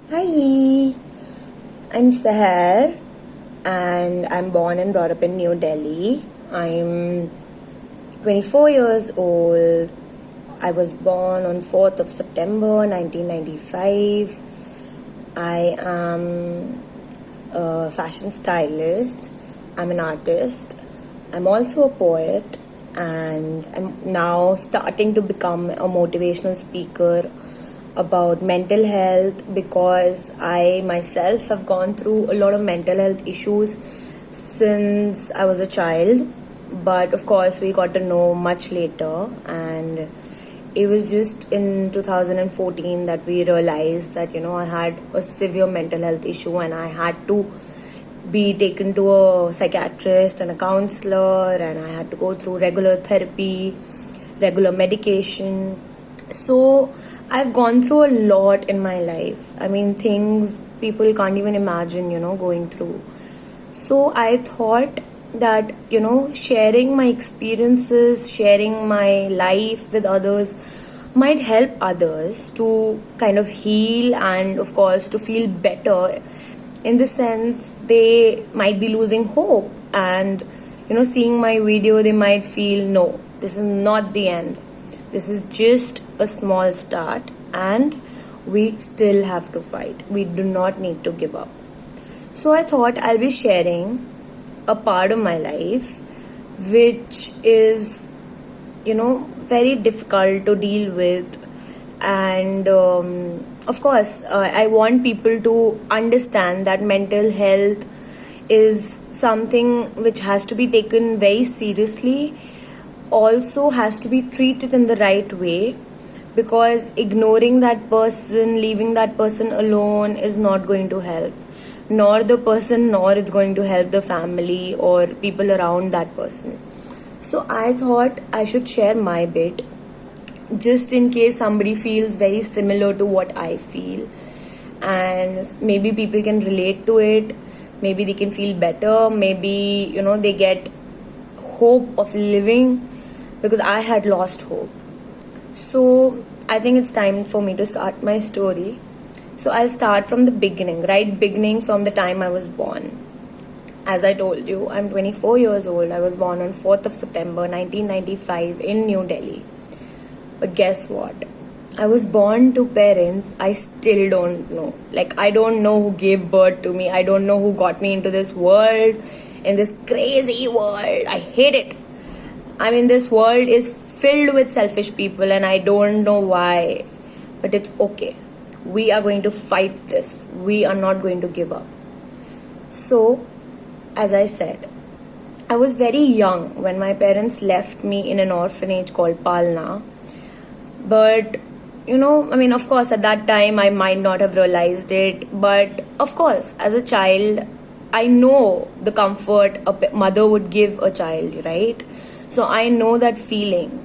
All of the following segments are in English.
Hi, I'm Sahar and I'm born and brought up in New Delhi. I'm 24 years old. I was born on 4th of September 1995. I am a fashion stylist. I'm an artist. I'm also a poet and I'm now starting to become a motivational speaker about mental health because I myself have gone through a lot of mental health issues since I was a child. But of course, we got to know much later, and it was just in 2014 that we realized that I had a severe mental health issue and I had to be taken to a psychiatrist and a counselor, and I had to go through regular therapy, regular medication. So I've gone through a lot in my life. I mean, things people can't even imagine, going through. So I thought that, sharing my experiences, sharing my life with others might help others to kind of heal and, of course, to feel better. In the sense, they might be losing hope, and, seeing my video, they might feel, no, this is not the end. This is just a small start, and we still have to fight. We do not need to give up. So I thought I'll be sharing a part of my life which is, very difficult to deal with. And of course, I want people to understand that mental health is something which has to be taken very seriously, also has to be treated in the right way, because ignoring that person, leaving that person alone is not going to help, nor the person, nor it's going to help the family or people around that person. So I thought I should share my bit, just in case somebody feels very similar to what I feel, and maybe people can relate to it, maybe they can feel better, maybe they get hope of living, because I had lost hope. So I think it's time for me to start my story. So I'll start from the beginning, right beginning, from the time I was born. As I told you, I'm 24 years old. I was born on 4th of September 1995 in New Delhi. But guess what? I was born to parents I still don't know. Like, I don't know who gave birth to me. I don't know who got me into this world, in this crazy world. I hate it. I mean, this world is filled with selfish people and I don't know why. But it's okay. We are going to fight this. We are not going to give up. So, as I said, I was very young when my parents left me in an orphanage called Palna. But, of course, at that time I might not have realized it. But, of course, as a child, I know the comfort a mother would give a child, right? So I know that feeling.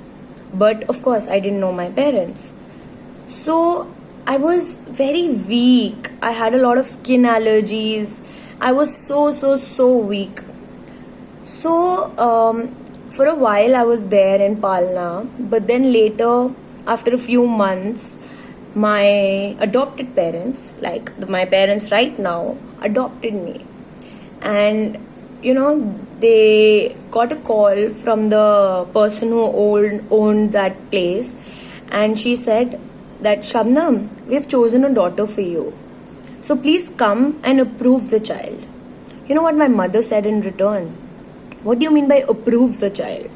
But, of course, I didn't know my parents. So I was very weak. I had a lot of skin allergies. I was so weak. So, for a while I was there in Palna, but then later, after a few months, my adopted parents, like my parents right now, adopted me. And, they got a call from the person who owned that place, and she said that, Shabnam, we've chosen a daughter for you. So please come and approve the child. You know what my mother said in return? What do you mean by approve the child?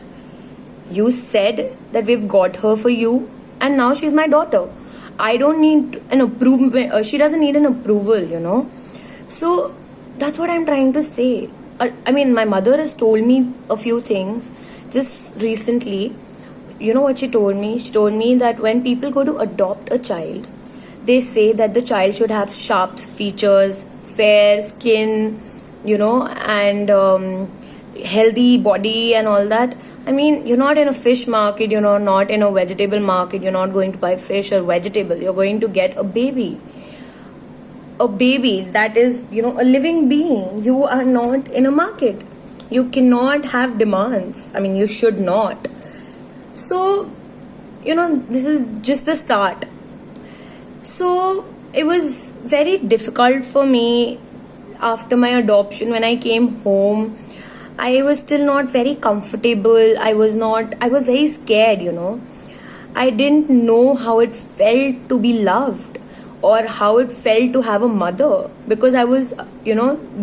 You said that we've got her for you and now she's my daughter. I don't need an approval. She doesn't need an approval. So that's what I'm trying to say. I mean, my mother has told me a few things just recently. You know what she told me? She told me that when people go to adopt a child, they say that the child should have sharp features, fair skin, and healthy body and all that. I mean, you're not in a fish market, not in a vegetable market. You're not going to buy fish or vegetable. You're going to get a baby. A baby that is, a living being. You are not in a market. You cannot have demands. I mean, you should not. So, this is just the start. So, it was very difficult for me after my adoption. When I came home, I was still not very comfortable. I was very scared, I didn't know how it felt to be loved or how it felt to have a mother, because I was,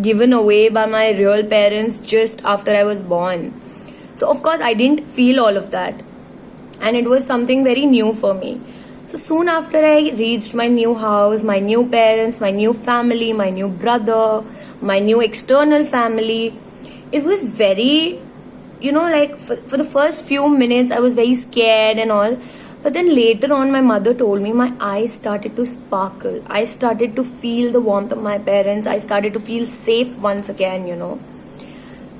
given away by my real parents just after I was born. So, of course, I didn't feel all of that. And it was something very new for me. So, soon after I reached my new house, my new parents, my new family, my new brother, my new external family, it was very, for the first few minutes, I was very scared and all. But then later on, my mother told me my eyes started to sparkle. I started to feel the warmth of my parents. I started to feel safe once again,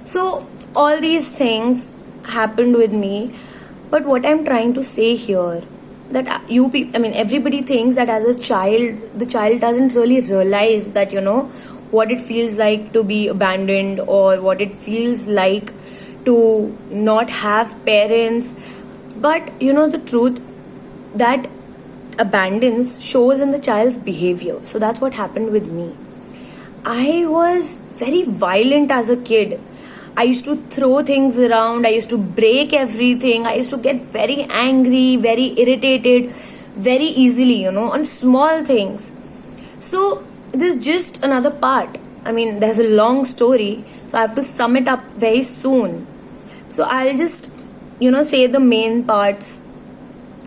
So, all these things happened with me. But what I'm trying to say here, that everybody thinks that as a child, the child doesn't really realize that, what it feels like to be abandoned, or what it feels like to not have parents. But, the truth, that abandonance shows in the child's behavior. So that's what happened with me. I was very violent as a kid. I used to throw things around. I used to break everything. I used to get very angry, very irritated, very easily, on small things. So this is just another part. There's a long story, so I have to sum it up very soon. So I'll just, say the main parts.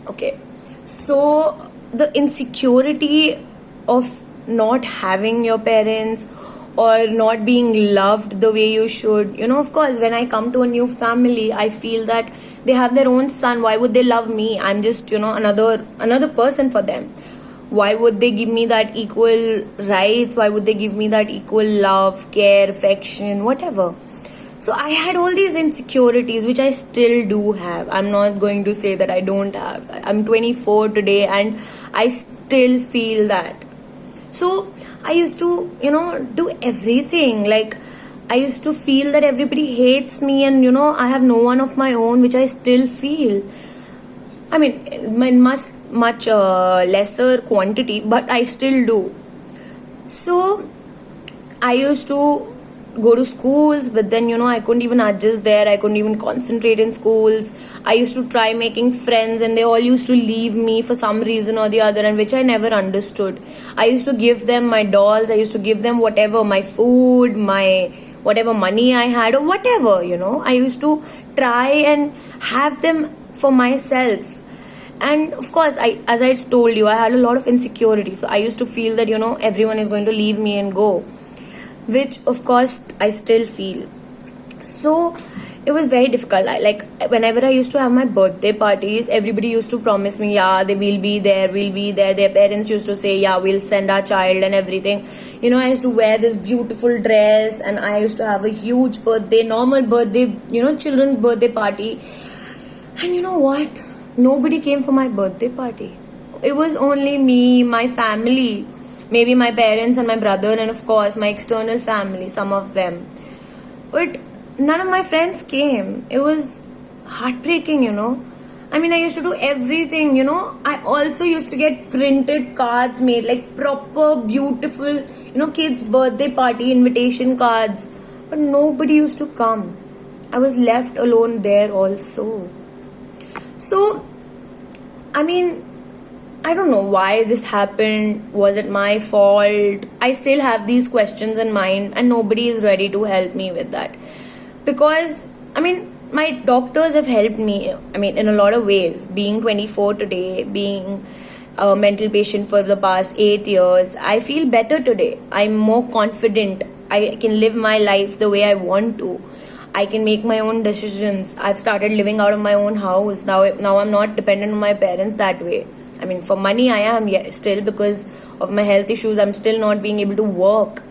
Okay. So the insecurity of not having your parents or not being loved the way you should, of course, when I come to a new family, I feel that they have their own son. Why would they love me? I'm just, another person for them. Why would they give me that equal rights? Why would they give me that equal love, care, affection, whatever? So I had all these insecurities, which I still do have. I'm not going to say that I don't have. I'm 24 today and I still feel that. So I used to, do everything. Like, I used to feel that everybody hates me and, I have no one of my own, which I still feel. In much lesser quantity, but I still do. So I used to go to schools, but then I couldn't even adjust there. I couldn't even concentrate in schools. I used to try making friends and they all used to leave me for some reason or the other, and which I never understood. I used to give them my dolls. I used to give them whatever, my food, my whatever money I had, or whatever, I used to try and have them for myself. And of course, as I told you, I had a lot of insecurity. So I used to feel that everyone is going to leave me and go, which of course I still feel. So it was very difficult. Whenever I used to have my birthday parties, everybody used to promise me, yeah, they will be there, we'll be there. Their parents used to say, yeah, we'll send our child and everything. I used to wear this beautiful dress and I used to have a huge normal birthday, children's birthday party. And you know what? Nobody came for my birthday party. It was only me, my family, maybe my parents and my brother, and of course my external family, some of them. But none of my friends came. It was heartbreaking, I used to do everything, I also used to get printed cards made, like proper, beautiful, kids' birthday party invitation cards. But nobody used to come. I was left alone there also. So, I don't know why this happened. Was it my fault? I still have these questions in mind and nobody is ready to help me with that. Because, my doctors have helped me, in a lot of ways. Being 24 today, being a mental patient for the past 8 years, I feel better today. I'm more confident. I can live my life the way I want to. I can make my own decisions. I've started living out of my own house. Now I'm not dependent on my parents that way. For money I am still, because of my health issues, I'm still not being able to work.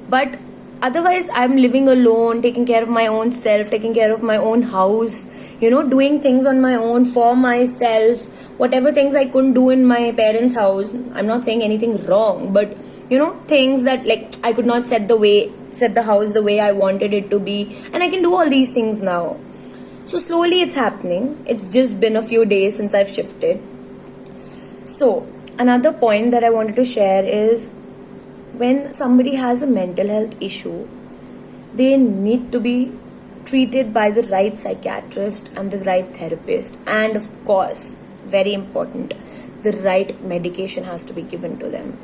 But otherwise, I'm living alone, taking care of my own self, taking care of my own house, doing things on my own for myself. Whatever things I couldn't do in my parents' house, I'm not saying anything wrong, but things that I could not set the house the way I wanted it to be, and I can do all these things now. So slowly it's happening. It's just been a few days since I've shifted. So another point that I wanted to share is, when somebody has a mental health issue, they need to be treated by the right psychiatrist and the right therapist, and of course, very important, the right medication has to be given to them.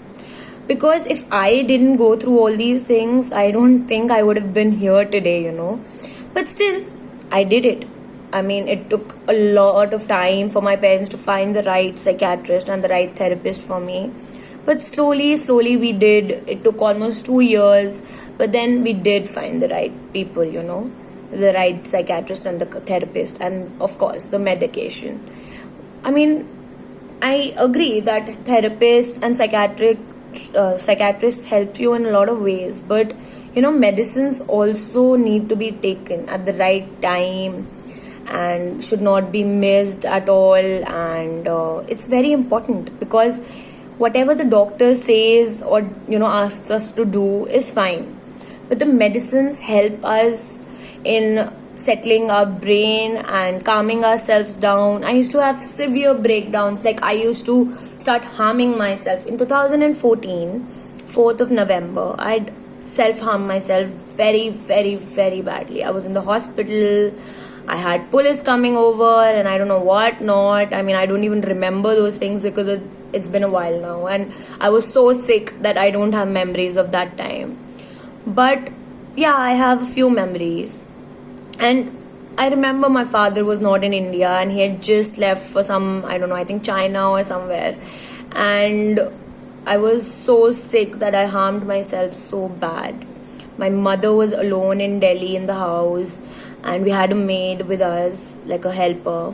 Because if I didn't go through all these things, I don't think I would have been here today. But still, I did it. I mean, it took a lot of time for my parents to find the right psychiatrist and the right therapist for me. But slowly we did. It took almost 2 years, but then we did find the right people, the right psychiatrist and the therapist, and of course, the medication. I mean, I agree that therapists and psychiatrists help you in a lot of ways, but medicines also need to be taken at the right time and should not be missed at all. And it's very important, because whatever the doctor says or asks us to do is fine, but the medicines help us in settling our brain and calming ourselves down. I used to have severe breakdowns, like I used to start harming myself. In 2014, 4th of November, I'd self-harmed myself very, very, very badly. I was in the hospital. I had police coming over and I don't know what not. I mean, I don't even remember those things because it's been a while now. And I was so sick that I don't have memories of that time. But yeah, I have a few memories. And I remember my father was not in India and he had just left for some, I don't know, I think China or somewhere. And I was so sick that I harmed myself so bad. My mother was alone in Delhi in the house, and we had a maid with us, like a helper.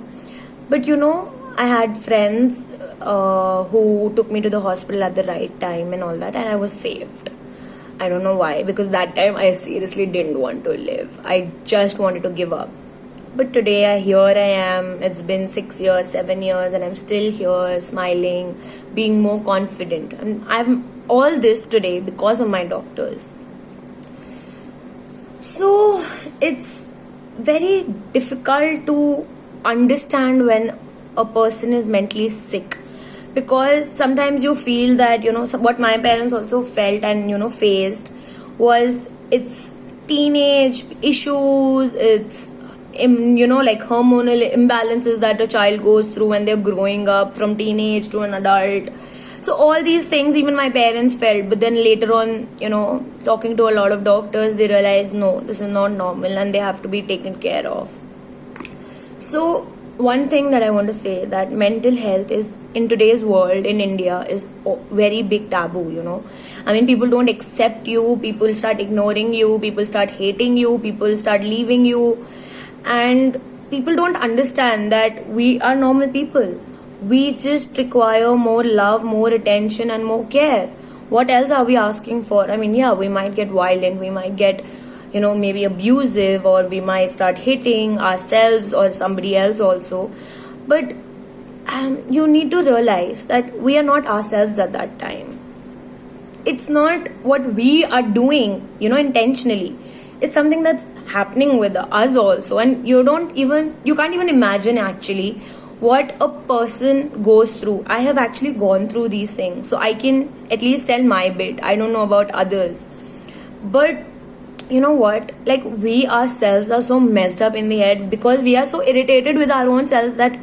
But I had friends who took me to the hospital at the right time and all that, and I was saved. I don't know why, because that time I seriously didn't want to live. I just wanted to give up. But today, here I am. It's been 6 years, 7 years, and I'm still here, smiling, being more confident. And I'm all this today because of my doctors. So, it's very difficult to understand when a person is mentally sick, because sometimes you feel that what my parents also felt and faced was, it's teenage issues, it's like hormonal imbalances that a child goes through when they're growing up from teenage to an adult. So all these things even my parents felt, but then later on, talking to a lot of doctors, they realized no, this is not normal and they have to be taken care of. So one thing that I want to say, that mental health is, in today's world in India, is very big taboo. I mean, people don't accept you, people start ignoring you, people start hating you, people start leaving you, and people don't understand that we are normal people. We just require more love, more attention and more care. What else are we asking for? I mean, yeah, we might get violent, we might get maybe abusive, or we might start hitting ourselves or somebody else also. But you need to realize that we are not ourselves at that time. It's not what we are doing, intentionally. It's something that's happening with us also. And you can't even imagine actually what a person goes through. I have actually gone through these things, so I can at least tell my bit. I don't know about others. But you know what, like, we ourselves are so messed up in the head because we are so irritated with our own selves that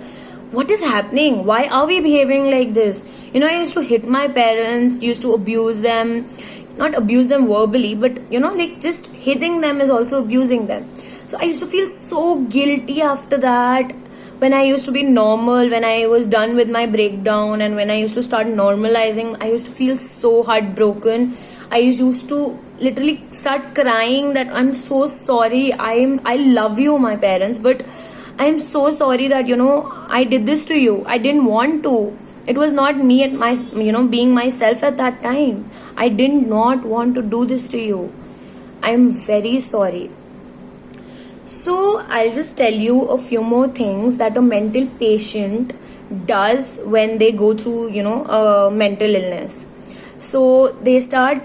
what is happening, why are we behaving like this? I used to hit my parents, used to abuse them, not abuse them verbally, but like, just hitting them is also abusing them. So I used to feel so guilty after that. When I used to be normal, when I was done with my breakdown, and when I used to start normalizing, I used to feel so heartbroken. I used to literally start crying that I'm so sorry. I love you, my parents, but I'm so sorry that I did this to you. I didn't want to. It was not me at my being myself at that time. I did not want to do this to you. I'm very sorry. So I'll just tell you a few more things that a mental patient does when they go through a mental illness. So they start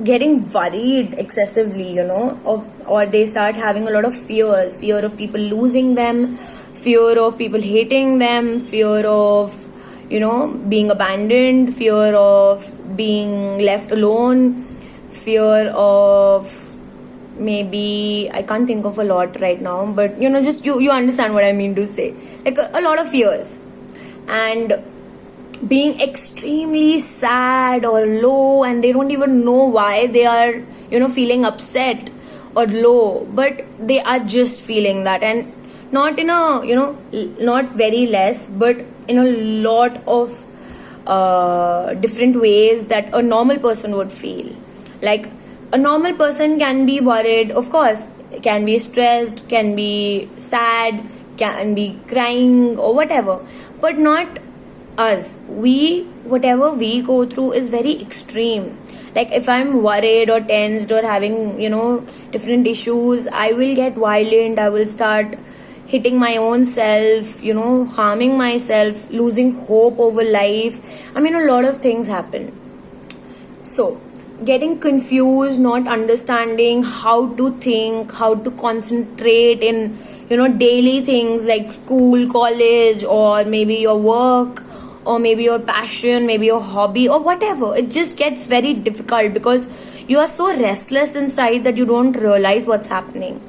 getting worried excessively, or they start having a lot of fear of people losing them, fear of people hating them, fear of being abandoned, fear of being left alone, fear of, maybe I can't think of a lot right now, but just you understand what I mean to say, like a lot of fears, and being extremely sad or low, and they don't even know why they are feeling upset or low, but they are just feeling that, and not in a not very less, but in a lot of different ways that a normal person would feel. Like, a normal person can be worried, of course, can be stressed, can be sad, can be crying or whatever, but not us. Whatever we go through is very extreme. Like, if I'm worried or tensed or having different issues, I will get violent, I will start hitting my own self, harming myself, losing hope over life. I mean, a lot of things happen. So, getting confused, not understanding how to think, how to concentrate in daily things like school, college, or maybe your work, or maybe your passion, maybe your hobby, or whatever. It just gets very difficult because you are so restless inside that you don't realize what's happening.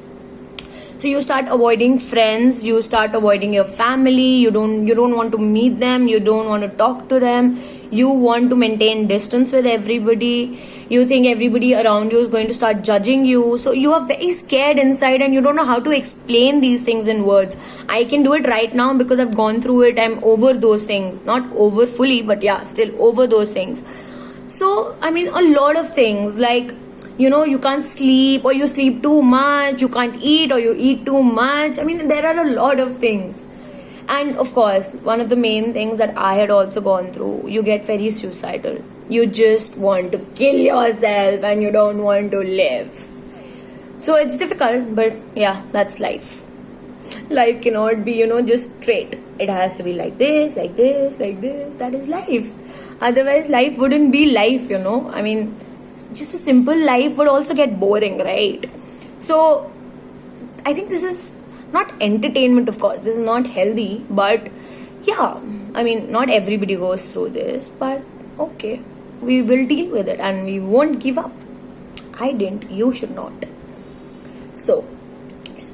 So you start avoiding friends, you start avoiding your family, you don't want to meet them, you don't want to talk to them, you want to maintain distance with everybody, you think everybody around you is going to start judging you, so you are very scared inside and you don't know how to explain these things in words. I can do it right now because I've gone through it. I'm over those things, not over fully, but yeah, still over those things. So I mean, a lot of things, like you can't sleep, or you sleep too much, you can't eat, or you eat too much. I mean, there are a lot of things. And of course, one of the main things that I had also gone through, you get very suicidal. You just want to kill yourself and you don't want to live. So it's difficult, but yeah, that's life. Life cannot be, just straight. It has to be like this, like this, like this. That is life. Otherwise, life wouldn't be life, I mean, just a simple life would also get boring, right? So I think this is not entertainment, of course. This is not healthy, but yeah, I mean, not everybody goes through this, but okay, we will deal with it and we won't give up. I didn't, you should not. So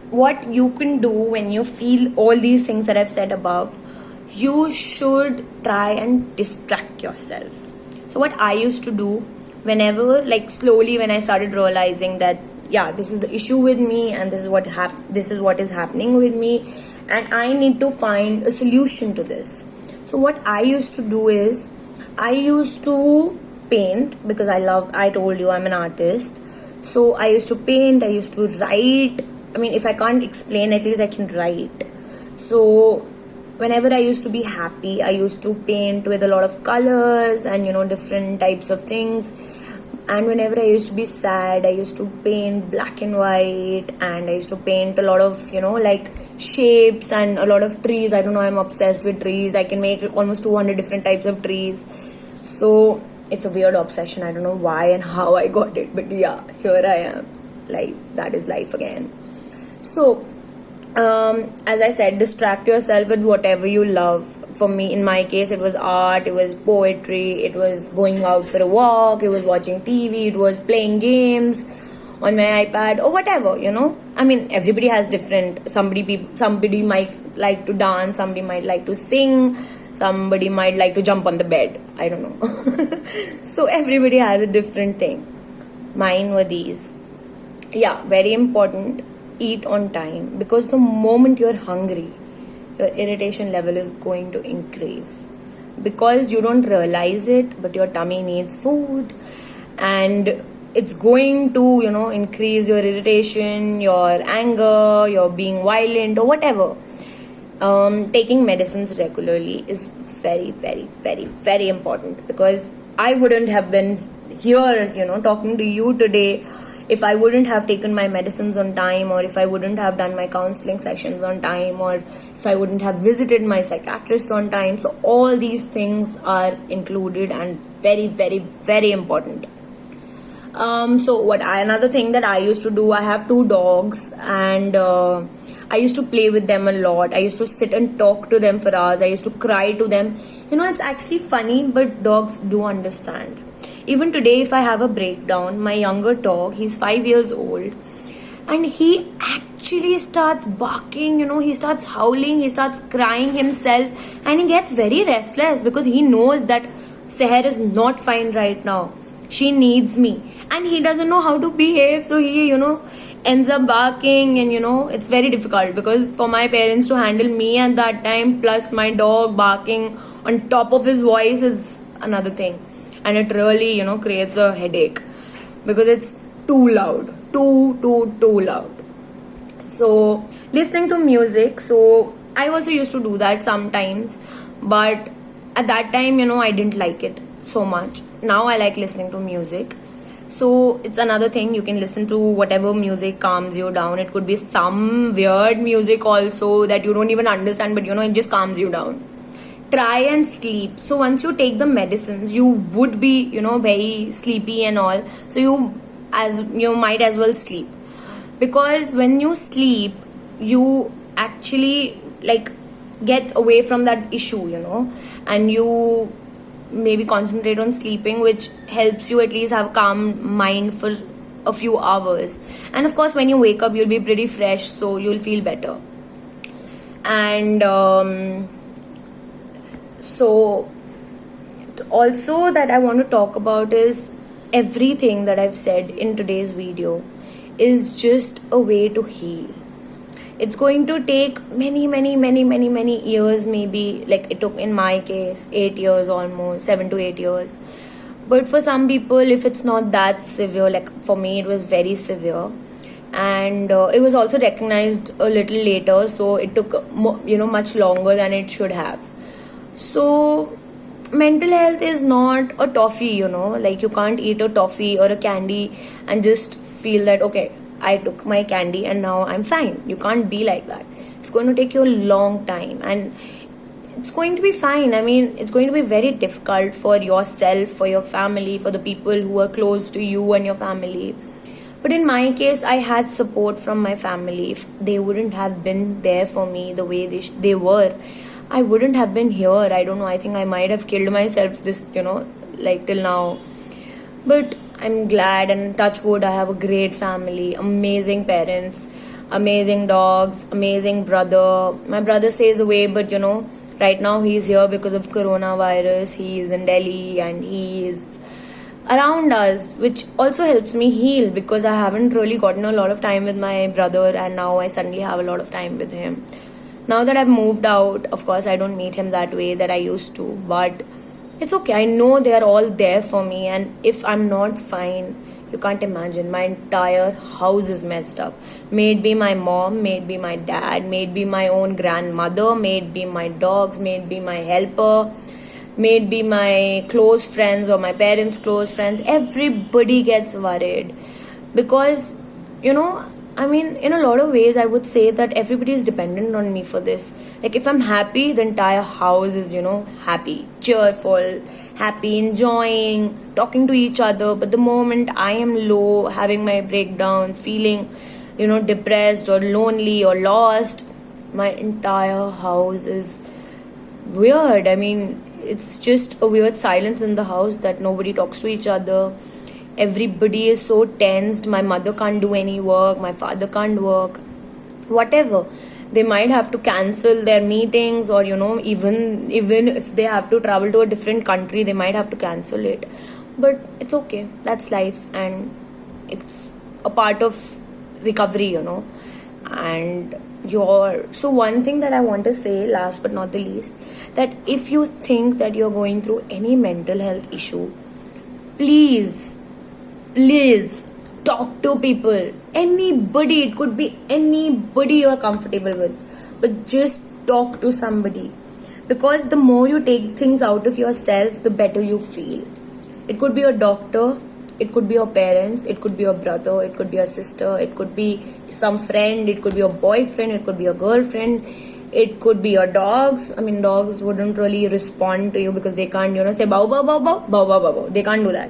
what you can do when you feel all these things that I've said above, you should try and distract yourself. So what I used to do, whenever, like, slowly, when I started realizing that yeah, this is the issue with me, and this is what is happening with me, and I need to find a solution to this. So what I used to do is, I used to paint, because I told you I'm an artist. So I used to paint, I used to write. I mean, if I can't explain, at least I can write. So whenever I used to be happy, I used to paint with a lot of colors and different types of things. And whenever I used to be sad, I used to paint black and white, and I used to paint a lot of like shapes and a lot of trees. I don't know, I'm obsessed with trees. I can make almost 200 different types of trees. So it's a weird obsession. I don't know why and how I got it, but yeah, here I am. Like, that is life again. So as I said, distract yourself with whatever you love. For me, in my case, it was art, it was poetry, it was going out for a walk, it was watching TV, it was playing games on my iPad, or whatever, I mean, everybody has different. Somebody might like to dance, somebody might like to sing, somebody might like to jump on the bed. I don't know. So everybody has a different thing. Mine were these. Yeah, very important. Eat on time, because the moment you're hungry, your irritation level is going to increase, because you don't realize it, but your tummy needs food, and it's going to increase your irritation, your anger, your being violent, or whatever. Taking medicines regularly is very, very, very, very important, because I wouldn't have been here talking to you today if I wouldn't have taken my medicines on time, or if I wouldn't have done my counseling sessions on time, or if I wouldn't have visited my psychiatrist on time. So all these things are included and very, very, very important. So another thing that I used to do, I have 2 dogs, and I used to play with them a lot. I used to sit and talk to them for hours. I used to cry to them It's actually funny, but dogs do understand. Even today, if I have a breakdown, my younger dog, he's 5 years old, and he actually starts barking, he starts howling, he starts crying himself, and he gets very restless because he knows that Seher is not fine right now. She needs me, and he doesn't know how to behave, so he, ends up barking, and it's very difficult because for my parents to handle me at that time plus my dog barking on top of his voice is another thing, and it really creates a headache because it's too loud, too loud. So listening to music, so I also used to do that sometimes, but at that time I didn't like it so much. Now I like listening to music. So it's another thing, you can listen to whatever music calms you down. It could be some weird music also that you don't even understand, but it just calms you down. Try and sleep. So once you take the medicines, you would be very sleepy and all, so you might as well sleep, because when you sleep you actually get away from that issue, and you maybe concentrate on sleeping, which helps you at least have a calm mind for a few hours. And of course when you wake up you'll be pretty fresh, so you'll feel better. And so also that I want to talk about is everything that I've said in today's video is just a way to heal. It's going to take many years, maybe like it took in my case 8 years, almost 7 to 8 years. But for some people, if it's not that severe, like for me it was very severe, and it was also recognized a little later, so it took much longer than it should have. So mental health is not a toffee, like you can't eat a toffee or a candy and just feel that okay, I took my candy and now I'm fine. You can't be like that. It's going to take you a long time, and it's going to be fine. I mean, it's going to be very difficult for yourself, for your family, for the people who are close to you and your family. But in my case, I had support from my family. If they wouldn't have been there for me the way they were, I wouldn't have been here. I don't know. I think I might have killed myself till now. But I'm glad, and touch wood, I have a great family, amazing parents, amazing dogs, amazing brother. My brother stays away, but right now he's here because of coronavirus. He's in Delhi and he is around us, which also helps me heal because I haven't really gotten a lot of time with my brother, and now I suddenly have a lot of time with him. Now that I've moved out, of course I don't meet him that way that I used to, but it's okay. I know they are all there for me, and if I'm not fine, you can't imagine. My entire house is messed up. May it be my mom, may it be my dad, may it be my own grandmother, may it be my dogs, may it be my helper, may it be my close friends or my parents' close friends. Everybody gets worried because, in a lot of ways, I would say that everybody is dependent on me for this. Like, if I'm happy, the entire house is, happy, cheerful, happy, enjoying, talking to each other. But the moment I am low, having my breakdowns, feeling, depressed or lonely or lost, my entire house is weird. I mean, it's just a weird silence in the house that nobody talks to each other. Everybody is so tensed. My mother can't do any work, my father can't work, whatever. They might have to cancel their meetings, or even if they have to travel to a different country, they might have to cancel it. But it's okay, that's life, and it's a part of recovery, and so one thing that I want to say, last but not the least, that if you think that you're going through any mental health issue, please talk to people. Anybody, it could be anybody you're comfortable with, but just talk to somebody, because the more you take things out of yourself, the better you feel. It could be a doctor, it could be your parents, it could be your brother, it could be your sister, it could be some friend, it could be your boyfriend, it could be your girlfriend, it could be your dogs. I mean, dogs wouldn't really respond to you because they can't, say bow, bow, bow, bow, bow, bow, bow, bow. They can't do that.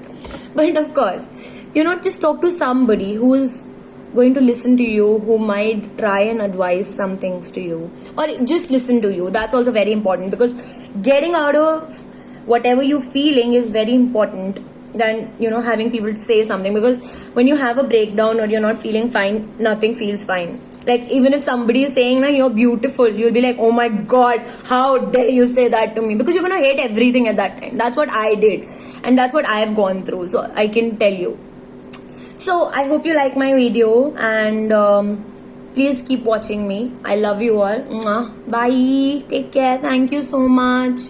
But of course, just talk to somebody who's going to listen to you, who might try and advise some things to you, or just listen to you. That's also very important, because getting out of whatever you're feeling is very important than, you know, having people say something. Because when you have a breakdown or you're not feeling fine, nothing feels fine. Like, even if somebody is saying that you're beautiful, you'll be like, oh my god, how dare you say that to me, because you're gonna hate everything at that time. That's what I did, and that's what I have gone through, so I can tell you. So I hope you like my video, and please keep watching me. I love you all. Mwah. Bye. Take care. Thank you so much.